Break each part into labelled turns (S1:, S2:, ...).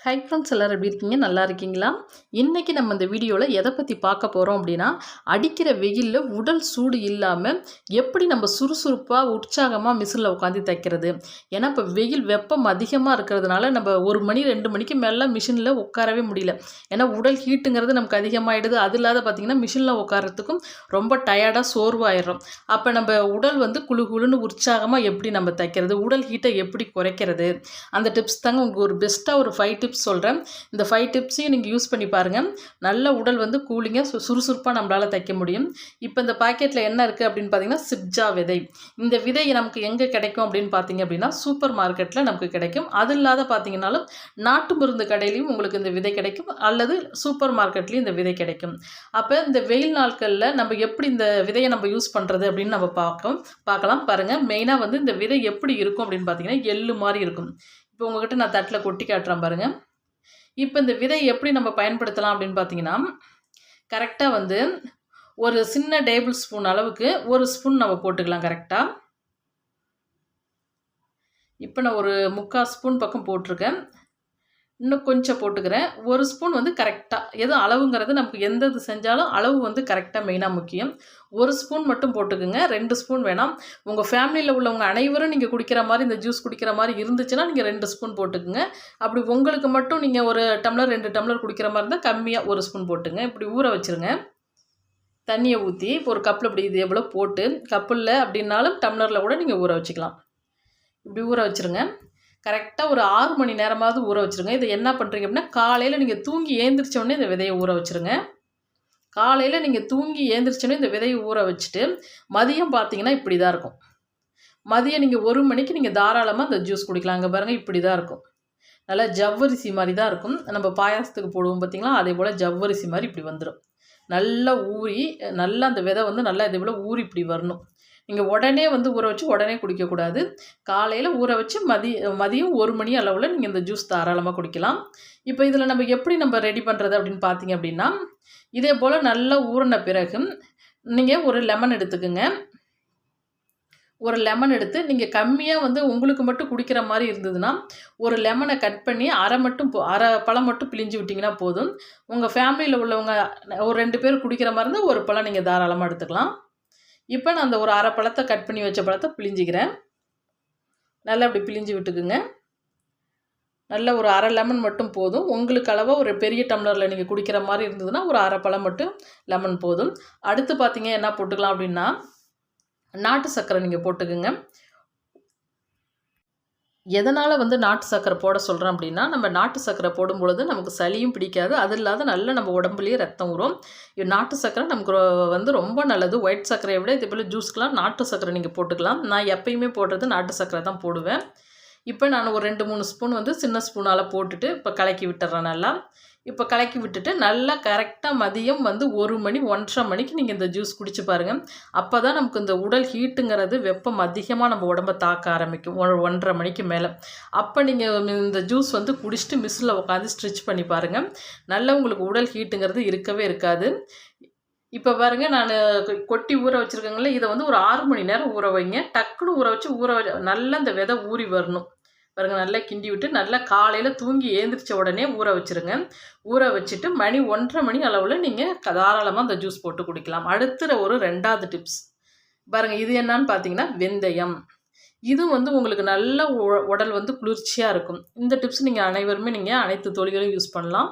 S1: Hi friends, எல்லோரும் எப்படி இருக்கீங்க? நல்லா இருக்கீங்களா? இன்றைக்கி நம்ம இந்த வீடியோவில் எதை பற்றி பார்க்க போகிறோம் அப்படின்னா, அடிக்கிற வெயிலில் உடல் சூடு இல்லாமல் எப்படி நம்ம சுறுசுறுப்பாக உற்சாகமாக மிஷினில் உட்காந்து தைக்கிறது. ஏன்னா இப்போ வெயில் வெப்பம் அதிகமாக இருக்கிறதுனால நம்ம 1 மணி 2 மணிக்கு மேலே மிஷினில் உட்காரவே முடியல. ஏன்னா உடல் ஹீட்டுங்கிறது நமக்கு அதிகமாகிடுது. அது இல்லாத பார்த்திங்கன்னா மிஷினில் உட்காரத்துக்கும் ரொம்ப டயர்டாக சோர்வாயிடுறோம். அப்போ நம்ம உடல் வந்து குழு குழுன்னு உற்சாகமாக எப்படி நம்ம தைக்கிறது, உடல் ஹீட்டை எப்படி குறைக்கிறது, அந்த டிப்ஸ் தாங்க உங்களுக்கு ஒரு பெஸ்ட்டாக ஒரு 5 டிப்ஸ் சொல்கிறேன். இந்த 5 டிப்ஸையும் நீங்கள் யூஸ் பண்ணி பாருங்கள். நல்ல உடல் வந்து கூலிங்காக சுறுசுறுப்பாக நம்மளால் தைக்க முடியும். இப்போ இந்த பாக்கெட்டில் என்ன இருக்குது அப்படின்னு பார்த்தீங்கன்னா, சிப்ஜா விதை. இந்த விதை நமக்கு எங்கே கிடைக்கும் அப்படின்னு பார்த்தீங்க அப்படின்னா, சூப்பர் மார்க்கெட்டில் நமக்கு கிடைக்கும். அது இல்லாத பார்த்தீங்கன்னாலும் நாட்டு மருந்து கடையிலையும் உங்களுக்கு இந்த விதை கிடைக்கும், அல்லது சூப்பர் மார்க்கெட்லேயும் இந்த விதை கிடைக்கும். அப்போ இந்த வெயில் நாட்களில் நம்ம எப்படி இந்த விதையை நம்ம யூஸ் பண்ணுறது அப்படின்னு நம்ம பார்க்கலாம் பாருங்கள். மெயினாக வந்து இந்த விதை எப்படி இருக்கும் அப்படின்னு பார்த்தீங்கன்னா, எள்ளு மாதிரி இருக்கும். இப்போ உங்கள்கிட்ட நான் தட்டில் கொட்டி காட்டுறேன் பாருங்கள். இப்போ இந்த விதை எப்படி நம்ம பயன்படுத்தலாம் அப்படின்னு பார்த்தீங்கன்னா, கரெக்டாக வந்து ஒரு சின்ன டேபிள் ஸ்பூன் அளவுக்கு 1 ஸ்பூன் நம்ம போட்டுக்கலாம் கரெக்டாக. இப்போ நான் ஒரு 3/4 ஸ்பூன் பக்கம் போட்டிருக்கேன். இன்னும் கொஞ்சம் போட்டுக்கிறேன். 1 ஸ்பூன் வந்து கரெக்டாக, எதுவும் அளவுங்கிறது நமக்கு எந்த இது செஞ்சாலும் அளவு வந்து கரெக்டாக மெயினாக முக்கியம். 1 ஸ்பூன் மட்டும் போட்டுக்குங்க, 2 ஸ்பூன் வேணாம். உங்கள் ஃபேமிலியில் உள்ளவங்க அனைவரும் நீங்கள் குடிக்கிற மாதிரி இந்த ஜூஸ் குடிக்கிற மாதிரி இருந்துச்சுன்னா நீங்கள் 2 ஸ்பூன் போட்டுக்குங்க. அப்படி உங்களுக்கு மட்டும் நீங்கள் 1 டம்ளர் 2 டம்ளர் குடிக்கிற மாதிரி இருந்தால் கம்மியாக 1 ஸ்பூன் போட்டுங்க. இப்படி ஊற வச்சுருங்க. தண்ணியை ஊற்றி இப்போ ஒரு கப்பில் இப்படி இது எவ்வளோ போட்டு, கப்பில் அப்படின்னாலும் டம்ளரில் கூட நீங்கள் ஊற வச்சுக்கலாம். இப்படி ஊற வச்சுருங்க. கரெக்டாக ஒரு 6 மணி நேரமாவது ஊற வச்சுருங்க. இதை என்ன பண்ணுறீங்க அப்படின்னா, காலையில் நீங்கள் தூங்கி ஏந்திரிச்சோடனே இந்த விதையை ஊற வச்சுருங்க. காலையில் நீங்கள் தூங்கி ஏந்திரிச்சோடனே இந்த விதையை ஊற வச்சுட்டு, மதியம் பார்த்தீங்கன்னா இப்படி தான் இருக்கும். மதியம் நீங்கள் 1 மணிக்கு நீங்கள் தாராளமாக இந்த ஜூஸ் குடிக்கலாம். அங்கே பாருங்கள், இப்படி தான் இருக்கும். நல்லா ஜவ்வரிசி மாதிரி தான் இருக்கும். நம்ம பாயாசத்துக்கு போடுவோம் பார்த்தீங்களா, அதே போல் ஜவ்வரிசி மாதிரி இப்படி வந்துடும். நல்லா ஊறி, நல்லா அந்த விதை வந்து நல்லா இதே போல் ஊறி இப்படி வரணும். நீங்கள் உடனே வந்து ஊற வச்சு உடனே குடிக்கக்கூடாது. காலையில் ஊற வச்சு மதியம் 1 மணி அளவில் நீங்கள் இந்த ஜூஸ் தாராளமாக குடிக்கலாம். இப்போ இதில் நம்ம எப்படி நம்ம ரெடி பண்ணுறது அப்படின்னு பார்த்தீங்க அப்படின்னா, இதே போல் நல்லா ஊறின பிறகு நீங்கள் ஒரு லெமன் எடுத்துக்குங்க. ஒரு லெமன் எடுத்து நீங்கள் கம்மியாக வந்து உங்களுக்கு மட்டும் குடிக்கிற மாதிரி இருந்ததுன்னா, ஒரு லெமனை கட் பண்ணி அரை பழம் மட்டும் பிழிஞ்சு விட்டிங்கன்னா போதும். உங்கள் ஃபேமிலியில் உள்ளவங்க ஒரு 2 பேர் குடிக்கிற மாதிரி இருந்தால் ஒரு பழம் நீங்கள் தாராளமாக எடுத்துக்கலாம். இப்போ நான் அந்த ஒரு அரை பழத்தை கட் பண்ணி வச்ச பழத்தை பிழிஞ்சிக்கிறேன். நல்லா அப்படி பிழிஞ்சு விட்டுக்குங்க. நல்ல ஒரு அரை லெமன் மட்டும் போதும். உங்களுக்கு அளவாக ஒரு பெரிய டம்ளரில் நீங்கள் குடிக்கிற மாதிரி இருந்ததுன்னா ஒரு அரை பழம் மட்டும் லெமன் போதும். அடுத்து பார்த்தீங்க என்ன போட்டுக்கலாம் அப்படின்னா, நாட்டு சர்க்கரை நீங்கள் போட்டுக்குங்க. எதனால் வந்து நாட்டு சர்க்கரை போட சொல்கிறேன் அப்படின்னா, நம்ம நாட்டு சர்க்கரை போடும்பொழுது நமக்கு சளியும் பிடிக்காது. அது இல்லாத நல்ல நம்ம உடம்புலேயே ரத்தம் ஊறும். நாட்டு சர்க்கரை நமக்கு வந்து ரொம்ப நல்லது. ஒயிட் சர்க்கரையை விட இதே போல் ஜூஸ்க்கெலாம் நாட்டு சர்க்கரை நீங்கள் போட்டுக்கலாம். நான் எப்பயுமே போடுறது நாட்டு சர்க்கரை தான் போடுவேன். இப்போ நான் ஒரு 2-3 ஸ்பூன் வந்து சின்ன ஸ்பூனால் போட்டுட்டு இப்போ கலக்கி விட்டுறேன் நல்லா. இப்போ கலக்கி விட்டுட்டு நல்லா கரெக்டாக மதியம் வந்து 1 மணி 1:30 மணிக்கு நீங்கள் இந்த ஜூஸ் குடிச்சு பாருங்கள். அப்போ தான் நமக்கு இந்த உடல் ஹீட்டுங்கிறது வெப்பம் அதிகமாக நம்ம உடம்பை தாக்க ஆரம்பிக்கும். 1:30 மணிக்கு மேலே. அப்போ நீங்கள் இந்த ஜூஸ் வந்து குடிச்சிட்டு மிஷினில் உட்காந்து ஸ்ட்ரிச் பண்ணி பாருங்கள். நல்லா உங்களுக்கு உடல் ஹீட்டுங்கிறது இருக்கவே இருக்காது. இப்போ பாருங்கள், நான் கொட்டி ஊற வச்சுருக்கேங்களே, இதை வந்து ஒரு 6 மணி நேரம் ஊற வைங்க. டக்குன்னு ஊற வச்சு நல்லா இந்த விதை ஊறி வரணும். பாருங்கள், நல்லா கிண்டி விட்டு நல்லா காலையில் தூங்கி ஏந்திரிச்ச உடனே ஊற வச்சுருங்க. ஊற வச்சுட்டு மணி 1:30 மணி அளவில் நீங்கள் தாராளமாக அந்த ஜூஸ் போட்டு குடிக்கலாம். அடுத்த ஒரு 2வது டிப்ஸ் பாருங்கள். இது என்னன்னு பார்த்தீங்கன்னா, வெந்தயம். இது வந்து உங்களுக்கு நல்ல உடல் வந்து குளிர்ச்சியாக இருக்கும். இந்த டிப்ஸ் நீங்கள் அனைவருமே அனைத்து தோழிகளும் யூஸ் பண்ணலாம்.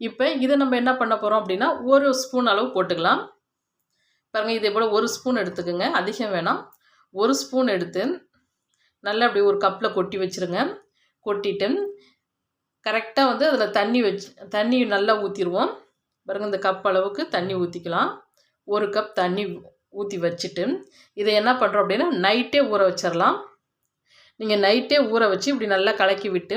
S1: இப்போ இதை நம்ம என்ன பண்ண போகிறோம் அப்படின்னா, 1 ஸ்பூன் அளவு போட்டுக்கலாம். பாருங்கள், இதே போல் 1 ஸ்பூன் எடுத்துக்கோங்க, அதிகம் வேணாம். 1 ஸ்பூன் எடுத்து நல்லா அப்படி ஒரு கப்பில் கொட்டி வச்சுருங்க. கொட்டிட்டு கரெக்டாக வந்து அதில் தண்ணி நல்லா ஊற்றிடுவோம். பாருங்கள், இந்த கப் அளவுக்கு தண்ணி ஊற்றிக்கலாம். 1 கப் தண்ணி ஊற்றி வச்சுட்டு இதை என்ன பண்ணுறோம் அப்படின்னா, நைட்டே ஊற வச்சிடலாம். நீங்கள் நைட்டே ஊற வச்சு இப்படி நல்லா கலக்கி விட்டு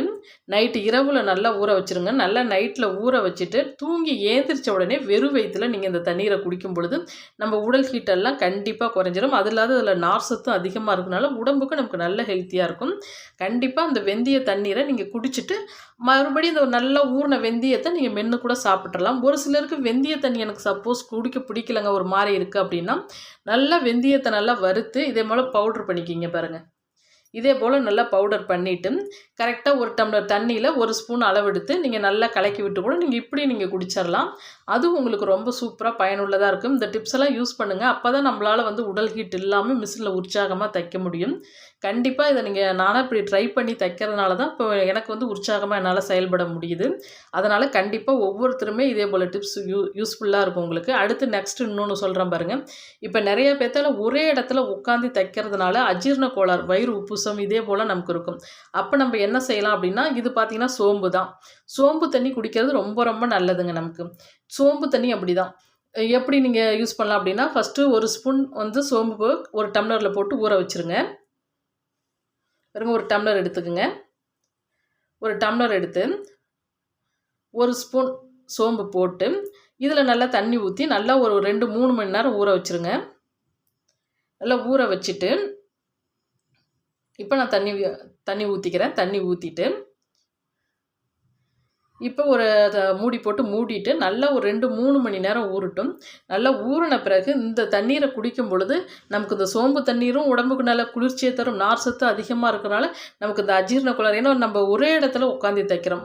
S1: நைட்டு இரவில் நல்லா ஊற வச்சுருங்க. நல்லா நைட்டில் ஊற வச்சுட்டு தூங்கி ஏந்திரிச்ச உடனே வெறும் வயிற்றில் நீங்கள் இந்த தண்ணீரை குடிக்கும் பொழுது நம்ம உடல் ஹீட்டெல்லாம் கண்டிப்பாக குறைஞ்சிடும். அது இல்லாத அதில் நார்சத்தும் அதிகமாக இருக்கனால உடம்புக்கு நமக்கு நல்ல ஹெல்த்தியாக இருக்கும். கண்டிப்பாக அந்த வெந்தய தண்ணீரை நீங்கள் குடிச்சிட்டு மறுபடியும் இந்த நல்லா ஊறின வெந்தயத்தை நீங்கள் மென்று கூட சாப்பிட்றலாம். ஒரு சிலருக்கு வெந்தய தண்ணி எனக்கு சப்போஸ் குடிக்க பிடிக்கலங்க, ஒரு மாதிரி இருக்குது அப்படின்னா, நல்லா வெந்தயத்தை நல்லா வறுத்து இதே போல் பவுட்ரு பண்ணிக்கிங்க பாருங்கள். இதே போல் நல்லா பவுடர் பண்ணிவிட்டு கரெக்டாக ஒரு டம்ளர் தண்ணியில் ஒரு ஸ்பூன் அளவெடுத்து நீங்கள் நல்லா கலக்கி விட்டு கூட நீங்கள் இப்படி நீங்கள் குடிச்சிடலாம். அதுவும் உங்களுக்கு ரொம்ப சூப்பராக பயனுள்ளதாக இருக்கும். இந்த டிப்ஸ் எல்லாம் யூஸ் பண்ணுங்கள். அப்போ தான் நம்மளால் வந்து உடல் ஹீட் இல்லாமல் மிஷினில் உற்சாகமாக தைக்க முடியும். கண்டிப்பாக இதை நீங்கள் நானாக இப்படி ட்ரை பண்ணி தைக்கிறதுனால தான் இப்போ எனக்கு வந்து உற்சாகமாக என்னால் செயல்பட முடியுது. அதனால் கண்டிப்பாக ஒவ்வொருத்தருமே இதே போல் டிப்ஸ் யூஸ்ஃபுல்லாக இருக்கும் உங்களுக்கு. அடுத்து நெக்ஸ்ட் இன்னொன்று சொல்கிறேன் பாருங்கள். இப்போ நிறைய பேர்த்தால ஒரே இடத்துல உட்காந்து தைக்கிறதுனால அஜீரண கோளாறு, வயிறு உப்புசம் இதே போல் நமக்கு இருக்கும். அப்போ நம்ம என்ன செய்யலாம் அப்படின்னா, இது பார்த்திங்கன்னா சோம்பு தான். சோம்பு தண்ணி குடிக்கிறது ரொம்ப ரொம்ப நல்லதுங்க நமக்கு. சோம்பு தண்ணி அப்படி தான். எப்படி நீங்கள் யூஸ் பண்ணலாம் அப்படின்னா, ஃபஸ்ட்டு ஒரு ஸ்பூன் வந்து சோம்பு ஒரு டம்ளரில் போட்டு ஊற வச்சுருங்க. பாருங்க, ஒரு டம்ளர் எடுத்துக்குங்க. ஒரு டம்ளர் எடுத்து ஒரு ஸ்பூன் சோம்பு போட்டு இதில் நல்லா தண்ணி ஊற்றி நல்லா ஒரு 2-3 மணி நேரம் ஊற வச்சுருங்க. நல்லா ஊற வச்சுட்டு இப்போ நான் தண்ணி ஊற்றிக்கிறேன். தண்ணி ஊற்றிட்டு இப்போ ஒரு மூடி போட்டு மூடிட்டு நல்லா ஒரு 2-3 மணி நேரம் ஊறட்டும். நல்லா ஊறின பிறகு இந்த தண்ணீரை குடிக்கும் பொழுது நமக்கு இந்த சோம்பு தண்ணீரும் உடம்புக்கு நல்ல குளிர்ச்சியை தரும். நார் சத்து அதிகமாக இருக்கிறனால நமக்கு இந்த அஜீரண கோளாறு, ஏன்னா நம்ம ஒரே இடத்துல உட்காந்து தைக்கிறோம்,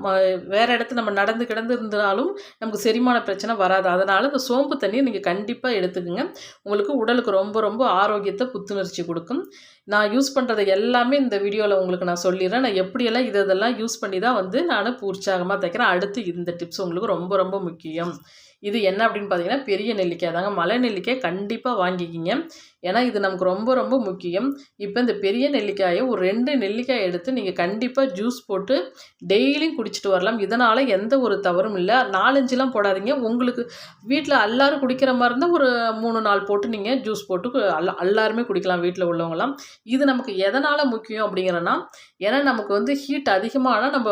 S1: வேறு இடத்துல நம்ம நடந்து கிடந்து இருந்தாலும் நமக்கு செரிமான பிரச்சனை வராது. அதனால் இந்த சோம்பு தண்ணீர் நீங்கள் கண்டிப்பாக எடுத்துக்குங்க. உங்களுக்கு உடலுக்கு ரொம்ப ரொம்ப ஆரோக்கியத்தை, புத்துணர்ச்சி கொடுக்கும். நான் யூஸ் பண்ணுறது எல்லாமே இந்த வீடியோவில் உங்களுக்கு நான் சொல்லிடுறேன். நான் எப்படியெல்லாம் இதெல்லாம் யூஸ் பண்ணி தான் வந்து நான் உற்சாகமாக தைக்கிறேன். அடுத்து இந்த டிப்ஸ் உங்களுக்கு ரொம்ப ரொம்ப முக்கியம். இது என்ன அப்படின்னு பார்த்தீங்கன்னா, பெரிய நெல்லிக்காய் தாங்க. மலை நெல்லிக்காய் கண்டிப்பாக வாங்கிக்கிங்க. ஏன்னா இது நமக்கு ரொம்ப ரொம்ப முக்கியம். இப்போ இந்த பெரிய நெல்லிக்காயை ஒரு 2 நெல்லிக்காய் எடுத்து நீங்கள் கண்டிப்பாக ஜூஸ் போட்டு டெய்லியும் குடிச்சிட்டு வரலாம். இதனால் எந்த ஒரு தவறும் இல்லை. 4-5லாம் போடாதீங்க. உங்களுக்கு வீட்டில் எல்லாரும் குடிக்கிற மாதிரி இருந்தால் ஒரு 3-4 போட்டு நீங்கள் ஜூஸ் போட்டு எல்லாருமே குடிக்கலாம், வீட்டில் உள்ளவங்களாம். இது நமக்கு எதனால் முக்கியம் அப்படிங்கிறனா, ஏன்னா நமக்கு வந்து ஹீட் அதிகமானால் நம்ம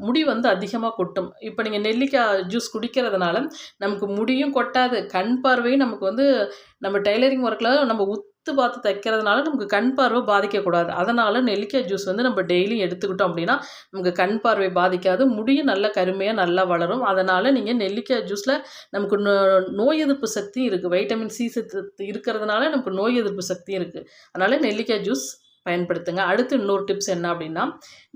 S1: முடி வந்து அதிகமாக கொட்டும். இப்போ நீங்கள் நெல்லிக்காய் ஜூஸ் குடிக்கிறதுனால நமக்கு முடியும் கொட்டாது, கண் பார்வையும் நமக்கு வந்து நம்ம டைலரிங் ஒர்க்கில் நம்ம உத்து பார்த்து தைக்கிறதுனால நமக்கு கண் பார்வை பாதிக்கக்கூடாது. அதனால் நெல்லிக்காய் ஜூஸ் வந்து நம்ம டெய்லியும் எடுத்துக்கிட்டோம் அப்படின்னா நமக்கு கண் பார்வை பாதிக்காது, முடியும் நல்ல கருமையாக நல்லா வளரும். அதனால் நீங்கள் நெல்லிக்காய் ஜூஸில் நமக்கு நோய் எதிர்ப்பு சக்தி இருக்குது, வைட்டமின் சி சத்து இருக்கிறதுனால நமக்கு நோய் எதிர்ப்பு சக்தி இருக்குது. அதனால் நெல்லிக்காய் ஜூஸ் பயன்படுத்துங்க. அடுத்து இன்னொரு டிப்ஸ் என்ன அப்படின்னா,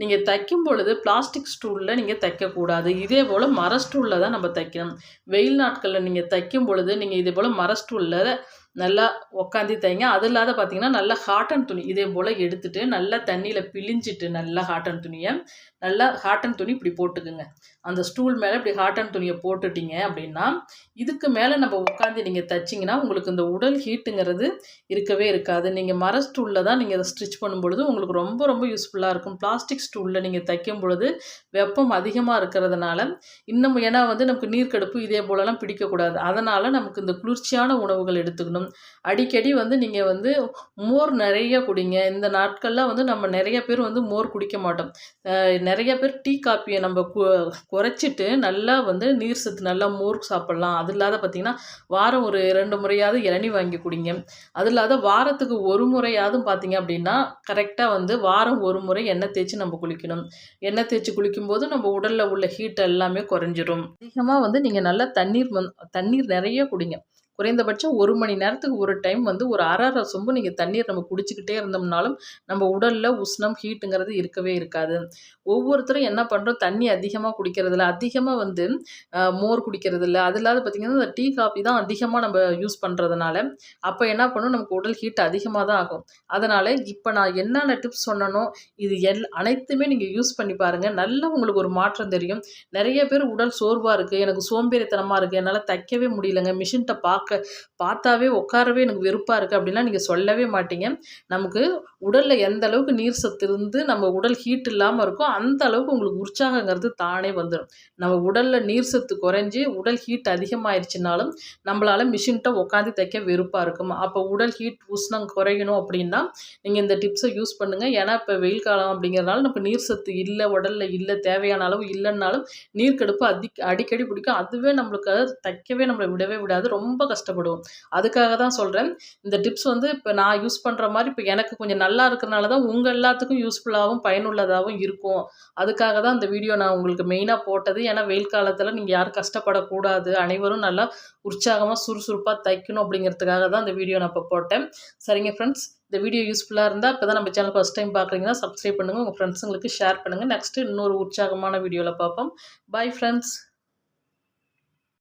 S1: நீங்கள் தைக்கும் பொழுது பிளாஸ்டிக் ஸ்டூலில் நீங்கள் தைக்கக்கூடாது. இதே போல் மர ஸ்டூலில் தான் நம்ம தைக்கணும். வெயில் நாட்களில் நீங்கள் தைக்கும் பொழுது நீங்கள் இதே போல் மர ஸ்டூலில் நல்லா உக்காந்து தைங்க. அது இல்லாத பார்த்தீங்கன்னா நல்லா காட்டன் துணி இதே போல் எடுத்துகிட்டு நல்லா தண்ணியில் பிழிஞ்சிட்டு நல்லா காட்டன் துணி இப்படி போட்டுக்குங்க. அந்த ஸ்டூல் மேலே இப்படி காட்டன் துணியை போட்டுட்டிங்க அப்படின்னா இதுக்கு மேலே நம்ம உட்காந்து நீங்கள் தைச்சிங்கன்னா உங்களுக்கு இந்த உடல் ஹீட்டுங்கிறது இருக்கவே இருக்காது. நீங்கள் மர ஸ்டூலில் தான் நீங்கள் அதை ஸ்டிச் பண்ணும்பொழுது உங்களுக்கு ரொம்ப ரொம்ப யூஸ்ஃபுல்லாக இருக்கும். பிளாஸ்டிக் ஸ்டூலில் நீங்கள் தைக்கும் பொழுது வெப்பம் அதிகமாக இருக்கிறதுனால இன்னும், ஏன்னா வந்து நமக்கு நீர்க்கடுப்பு இதே போலலாம் பிடிக்கக்கூடாது. அதனால் நமக்கு இந்த குளிர்ச்சியான உணவுகள் எடுத்துக்கணும். அடிக்கடி வந்து நீங்கள் வந்து மோர் நிறைய குடிங்க. இந்த நாட்கள்லாம் வந்து நம்ம நிறைய பேர் வந்து மோர் குடிக்க மாட்டோம். நிறைய பேர் டீ காப்பியை நம்ம குறைச்சிட்டு நல்லா வந்து நீர் சத்து நல்லா மோர் சாப்பிட்லாம். அது இல்லாத பார்த்திங்கன்னா வாரம் ஒரு 2 முறையாவது இளநீ வாங்கி குடிங்க. அது இல்லாத வாரத்துக்கு ஒரு முறையாவது பார்த்திங்க அப்படின்னா கரெக்டாக வந்து வாரம் ஒரு முறை எண்ணெய் தேய்ச்சி நம்ம குளிக்கணும். எண்ணெய் தேய்ச்சி குளிக்கும்போது நம்ம உடலில் உள்ள ஹீட் எல்லாமே குறைஞ்சிரும். அதிகமாக வந்து நீங்கள் நல்லா தண்ணீர் நிறைய குடிங்க. குறைந்தபட்சம் 1 மணி நேரத்துக்கு ஒரு டைம் வந்து ஒரு அரை சொம்பு நீங்கள் தண்ணீர் நம்ம குடிச்சிக்கிட்டே இருந்தோம்னாலும் நம்ம உடலில் உஷ்ணம் ஹீட்டுங்கிறது இருக்கவே இருக்காது. ஒவ்வொருத்தரும் என்ன பண்ணுறோம், தண்ணி அதிகமாக குடிக்கிறதில்ல, அதிகமாக வந்து மோர் குடிக்கிறதில்ல. அது இல்லாத பார்த்திங்கன்னா இந்த டீ காஃபி தான் அதிகமாக நம்ம யூஸ் பண்ணுறதுனால அப்போ என்ன பண்ணும், நமக்கு உடல் ஹீட் அதிகமாக தான் ஆகும். அதனால் இப்போ நான் என்னென்ன டிப்ஸ் சொன்னனோ இது அனைத்துமே நீங்கள் யூஸ் பண்ணி பாருங்கள். நல்லா உங்களுக்கு ஒரு மாற்றம் தெரியும். நிறைய பேர் உடல் சோர்வாக இருக்குது, எனக்கு சோம்பேறித்தனமாக இருக்குது, என்னால் தைக்கவே முடியலைங்க, மிஷின்கிட்ட பார்த்தாவே உட்காரவே எனக்கு வெறுப்பாக இருக்குது அப்படின்லாம் நீங்கள் சொல்லவே மாட்டீங்க. நமக்கு உடலில் எந்த அளவுக்கு நீர் சத்து இருந்து நம்ம உடல் ஹீட் இல்லாமல் இருக்கோ அந்த அளவுக்கு உங்களுக்கு உற்சாகங்கிறது தானே வந்துடும். நம்ம உடலில் நீர் சத்து குறைஞ்சி உடல் ஹீட் அதிகமாகிடுச்சுனாலும் நம்மளால் மிஷின்கிட்ட உட்காந்து தைக்க வெறுப்பாக இருக்கும். அப்போ உடல் ஹீட் உஷ்ணம் குறையணும் அப்படின்னா நீங்கள் இந்த டிப்ஸை யூஸ் பண்ணுங்கள். ஏன்னா இப்போ வெயில் காலம் அப்படிங்கிறதுனால நமக்கு நீர் சத்து இல்லை, உடலில் இல்லை, தேவையான அளவு இல்லைன்னாலும் நீர்க்கடுப்பு அடிக்கடி பிடிக்கும். அதுவே நம்மளுக்கு தைக்கவே நம்மளை விடவே விடாது, ரொம்ப கஷ்டப்படுவோம். அதுக்காக தான் சொல்கிறேன், இந்த டிப்ஸ் வந்து இப்போ நான் யூஸ் பண்ணுற மாதிரி இப்போ எனக்கு கொஞ்சம் நல்லா இருக்கிறனால தான் உங்கள் எல்லாத்துக்கும் யூஸ்ஃபுல்லாகவும் பயனுள்ளதாகவும் இருக்கும். அதுக்காக தான் இந்த வீடியோ நான் உங்களுக்கு மெயினாக போட்டது. ஏன்னா வெயில் காலத்தில் நீங்கள் யாரும் கஷ்டப்படக்கூடாது, அனைவரும் நல்லா உற்சாகமாக சுறுசுறுப்பாக தைக்கணும் அப்படிங்கிறதுக்காக தான் இந்த வீடியோ நான் இப்போ போட்டேன். சரிங்க ஃப்ரெண்ட்ஸ், இந்த வீடியோ யூஸ்ஃபுல்லாக இருந்தால் இப்போ தான் நம்ம சேனல் ஃபஸ்ட் டைம் பார்க்குறீங்கன்னா சப்ஸ்கிரைப் பண்ணுங்கள், உங்கள் ஃப்ரெண்ட்ஸுங்களுக்கு ஷேர் பண்ணுங்கள். நெக்ஸ்ட்டு இன்னொரு உற்சாகமான வீடியோவில் பார்ப்போம். Bye friends.